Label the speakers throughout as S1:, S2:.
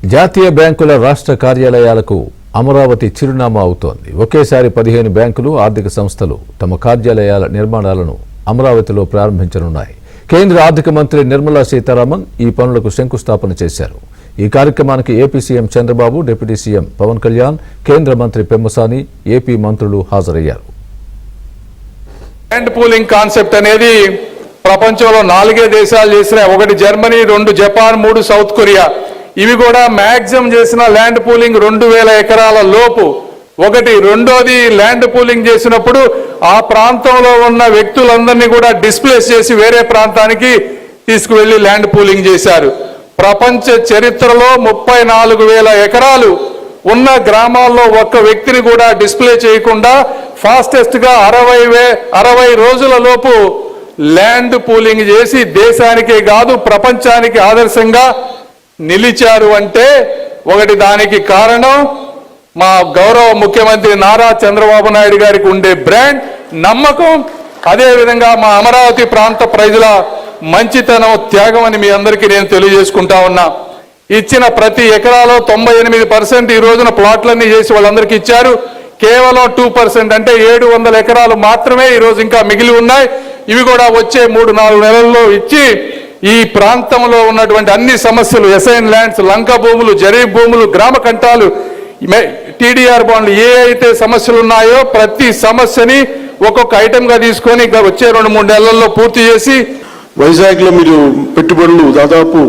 S1: జాతీయ బ్యాంకుల రాష్ట్ర కార్యాలయాలకు అమరావతి చిరునామా అవుతోంది. ఒకేసారి 15 బ్యాంకులు, ఆర్థిక సంస్థలు తమ కార్యాలయాల నిర్మాణాలను అమరావతిలో ప్రారంభించనున్నాయి. కేంద్ర ఆర్థిక మంత్రి నిర్మలా సీతారామన్ ఈ పనులకు శంకుస్థాపన చేశారు. ఈ కార్యక్రమానికి AP CM Chandrababu, deputy CM Pawan Kalyan, కేంద్ర మంత్రి పెమ్మసాని, ఏపీ మంత్రులు హాజరయ్యారు.
S2: ల్యాండ్ పూలింగ్ కాన్సెప్ట్ అనేది ప్రపంచంలో 4 దేశాలు చేసినాయి. 1 జర్మనీ, 2 జపాన్, 3 సౌత్ కొరియా. ఇవి కూడా మ్యాక్సిమం చేసిన ల్యాండ్ పూలింగ్ 2000 ఎకరాల లోపు. రెండోది ల్యాండ్ పూలింగ్ చేసినప్పుడు ఆ ప్రాంతంలో ఉన్న వ్యక్తులందరినీ కూడా డిస్ప్లేస్ చేసి వేరే ప్రాంతానికి తీసుకువెళ్లి ల్యాండ్ పూలింగ్ చేశారు. ప్రపంచ చరిత్రలో 34,000 ఎకరాలు ఉన్న గ్రామాల్లో ఒక్క వ్యక్తిని కూడా డిస్ప్లే చేయకుండా ఫాస్టెస్ట్ గా 60 రోజుల లోపు ల్యాండ్ పూలింగ్ చేసి దేశానికే కాదు ప్రపంచానికి ఆదర్శంగా నిలిచారు. అంటే దానికి కారణం మా గౌరవ ముఖ్యమంత్రి నారా చంద్రబాబు నాయుడు గారికి ఉండే బ్రాండ్, నమ్మకం, అదేవిధంగా మా అమరావతి ప్రాంత ప్రజల మంచితనం, త్యాగం అని మీ అందరికీ నేను తెలియజేసుకుంటా ఉన్నా. ఇచ్చిన ప్రతి ఎకరాలో 98% ఈ రోజున ప్లాట్లన్నీ చేసి వాళ్ళందరికీ ఇచ్చారు. కేవలం 2% అంటే 700 ఎకరాలు మాత్రమే ఈరోజు ఇంకా మిగిలి ఉన్నాయి. ఇవి కూడా వచ్చే 3-4 నెలల్లో ఇచ్చి ఈ ప్రాంతంలో ఉన్నటువంటి అన్ని సమస్యలు, ఎసైన్ ల్యాండ్స్, లంక భూములు, జరీబ్ భూములు, గ్రామ కంటాలు, టీడీఆర్ బాండ్లు, ఏ అయితే సమస్యలు ఉన్నాయో ప్రతి సమస్యని ఒక్కొక్క ఐటెంగా తీసుకొని వచ్చే 2-3 నెలల్లో పూర్తి చేసి
S3: వైజాగ్లో మీరు పెట్టుబడులు దాదాపు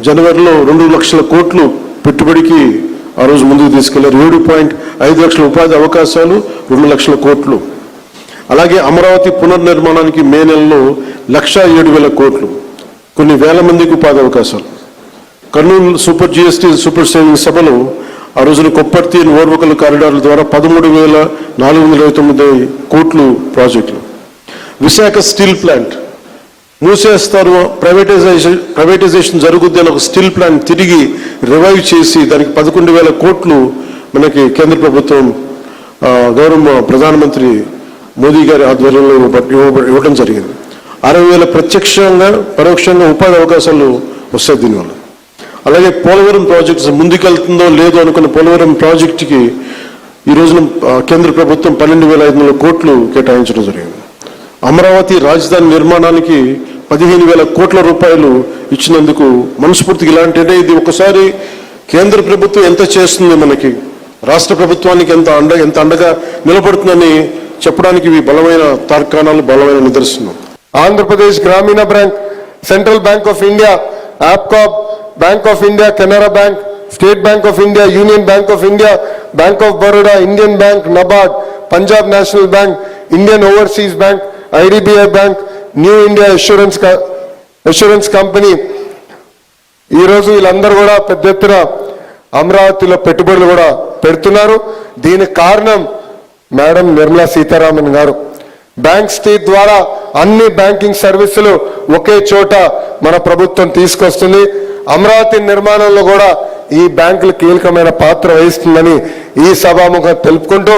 S3: జనవరిలో 2 లక్షల కోట్లు పెట్టుబడికి ఆ రోజు ముందుకు తీసుకెళ్లారు. 7.5 లక్షల ఉపాధి అవకాశాలు, 2 లక్షల కోట్లు. అలాగే అమరావతి పునర్నిర్మాణానికి మే నెలలో 1,07,000 కోట్లు, కొన్ని వేల మందికి ఉపాధి అవకాశాలు. Kurnool super GST super saving సభలో ఆ రోజున కొప్పర్తి, ఓర్వకల్ కారిడార్ల ద్వారా 13,429 కోట్లు ప్రాజెక్టులు. విశాఖ స్టీల్ ప్లాంట్ మూసేస్తారు, ప్రైవేటైజేషన్ జరుగుద్ది అని ఒక స్టీల్ ప్లాంట్ తిరిగి రివైవ్ చేసి దానికి 11,000 కోట్లు మనకి కేంద్ర ప్రభుత్వం గౌరవ ప్రధానమంత్రి మోదీ గారి ఆధ్వర్యంలో ఇవ్వడం జరిగింది. 60,000 ప్రత్యక్షంగా పరోక్షంగా ఉపాధి అవకాశాలు వస్తాయి దీనివల్ల. అలాగే పోలవరం ప్రాజెక్ట్స్ ముందుకెళ్తుందో లేదో అనుకున్న పోలవరం ప్రాజెక్టుకి ఈ రోజున కేంద్ర ప్రభుత్వం 12,500 కోట్లు కేటాయించడం జరిగింది. అమరావతి రాజధాని నిర్మాణానికి 15,000 కోట్ల రూపాయలు ఇచ్చినందుకు మనస్ఫూర్తిగా ఇలాంటిదే. ఇది ఒకసారి కేంద్ర ప్రభుత్వం ఎంత చేస్తుంది, మనకి రాష్ట్ర ప్రభుత్వానికి ఎంత అండగా నిలబడుతుందని చెప్పడానికి ఇవి బలమైన తార్కాణాలు, బలమైన నిదర్శనం.
S4: Andhra Pradesh Grameena bank, central bank of India, APCOB, bank of India, Canara bank, state bank of India, union bank of India, bank of Baroda, Indian bank, NABARD, Punjab national bank, Indian overseas bank, IDBI bank, new India assurance company, ఈరోజు వీళ్ళందరూ కూడా పెద్ద ఎత్తున అమరావతిలో పెట్టుబడులు కూడా పెడుతున్నారు. దీనికి కారణం మేడం నిర్మలా సీతారామన్ గారు. బ్యాంక్ స్టేట్ ద్వారా అన్ని బ్యాంకింగ్ సర్వీసులు ఒకే చోట మన ప్రభుత్వం తీసుకొస్తుంది. అమరావతి నిర్మాణంలో కూడా ఈ బ్యాంకులు కీలకమైన పాత్ర వహిస్తుందని ఈ సభాముఖంగా తెలుపుకుంటూ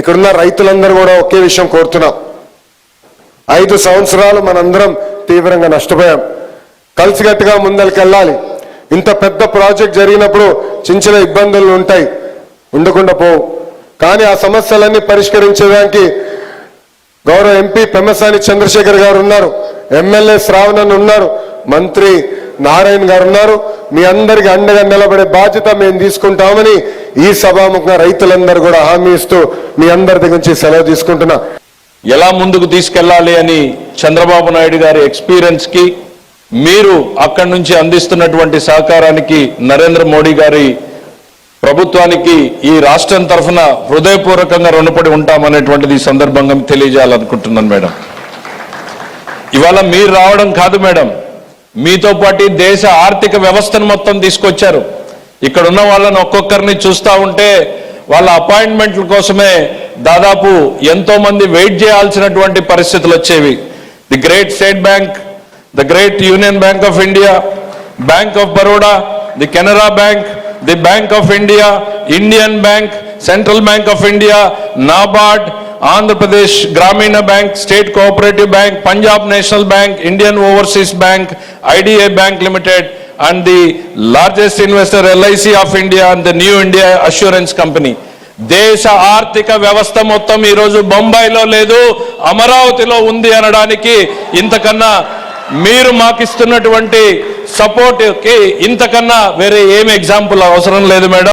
S4: ఇక్కడున్న రైతులందరూ కూడా ఒకే విషయం కోరుతున్నాం. 5 సంవత్సరాలు మనందరం తీవ్రంగా నష్టపోయాం. కలిసికట్టుగా ముందరికెళ్ళాలి. ఇంత పెద్ద ప్రాజెక్ట్ జరిగినప్పుడు చిన్న ఇబ్బందులు ఉంటాయి, ఉండకుండా పోవు. కానీ ఆ సమస్యలన్నీ పరిష్కరించేదానికి గౌరవ ఎంపీ పెమ్మసాని చంద్రశేఖర్ గారు ఉన్నారు, ఎమ్మెల్యే శ్రావణన్ ఉన్నారు, మంత్రి నారాయణ గారు ఉన్నారు. మీ అందరికి అండగా నిలబడే బాధ్యత మేము తీసుకుంటామని ఈ సభాముఖంగా రైతులందరూ కూడా హామీ ఇస్తూ మీ అందరి దగ్గర నుంచి సెలవు తీసుకుంటున్నా.
S2: ఎలా ముందుకు తీసుకెళ్లాలి అని చంద్రబాబు నాయుడు గారి ఎక్స్పీరియన్స్ కి, మీరు అక్కడి నుంచి అందిస్తున్నటువంటి సహకారానికి నరేంద్ర మోడీ గారి ప్రభుత్వానికి ఈ రాష్ట్రం తరఫున హృదయపూర్వకంగా రుణపడి ఉంటామనేటువంటిది ఈ సందర్భంగా తెలియజేయాలనుకుంటున్నాను. మేడం, ఇవాళ మీరు రావడం కాదు మేడం, మీతో పాటు దేశ ఆర్థిక వ్యవస్థను మొత్తం తీసుకొచ్చారు. ఇక్కడ ఉన్న వాళ్ళని ఒక్కొక్కరిని చూస్తూ ఉంటే వాళ్ళ అపాయింట్మెంట్ల కోసమే దాదాపు ఎంతో మంది వెయిట్ చేయాల్సినటువంటి పరిస్థితులు వచ్చేవి. The great state bank, the great union bank of India, bank of Baroda, the Canara bank, the bank of India, Indian bank, central bank of India, NABARD, Andhra Pradesh Grameena bank, state cooperative bank, Punjab national bank, Indian overseas bank, IDBI bank limited,
S5: and the largest investor LIC of India and the New India Assurance Company. దేశ ఆర్థిక వ్యవస్థ మొత్తం ఈ రోజు బొంబాయిలో లేదు, అమరావతిలో ఉంది అనడానికి ఇంతకన్నా మీరు మాకిస్తున్నటువంటి సపోర్ట్ కి ఇంతకన్నా వేరే ఏం ఎగ్జాంపుల్ అవసరం లేదు మేడం.